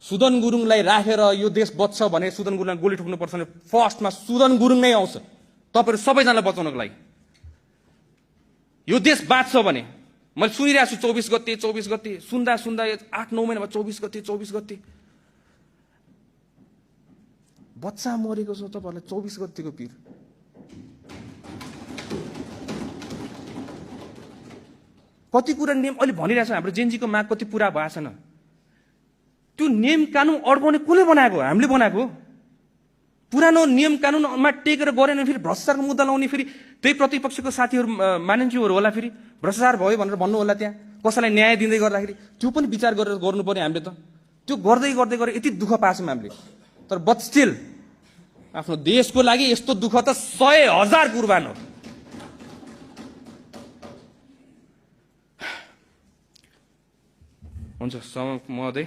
सुदन गुरुङलाई राखेर यो देश बच्छ भने सुदन गुरुङलाई गोली ठोक्नुपर्छ भने फर्स्टमा सुदन गुरुङ नै आउँछ तपाईहरु सबैजनालाई बचाउनको लागि। यो देश बाँच्छ भने मैले सुनिरहेछु 24 गते सुन्दा 8-9 महिनामा 24 गते बच्चा मरेको छ तपाईहरुलाई 24 गतेको पीर। कति कुरा नियम अहिले भनिरहेछ हाम्रो जेनजीको माग कति पूरा भएको छैन। त्यो नियम कानुन अड्काउने कसले बनाएको? हामीले बनाएको। पुरानो नियम कानुनमा टेकेर गरेन फेरि भ्रष्टाचारको मुद्दा लाउने फेरि त्यही प्रतिपक्षको साथीहरु मानिन्थ्योहरु होला फेरि भ्रष्टाचार भयो भनेर भन्नु होला त्यहाँ कसैलाई न्याय दिँदै गर्दाखेरि त्यो पनि विचार गरेर गर्नु पर्यो हामीले त। त्यो गर्दै गरेर यति दुःख पाछौँ हामीले। तर बट स्टिल आफ्नो देशको लागि यस्तो दुःख त 100,000 कुर्बान हो। हुन्छ महोदय।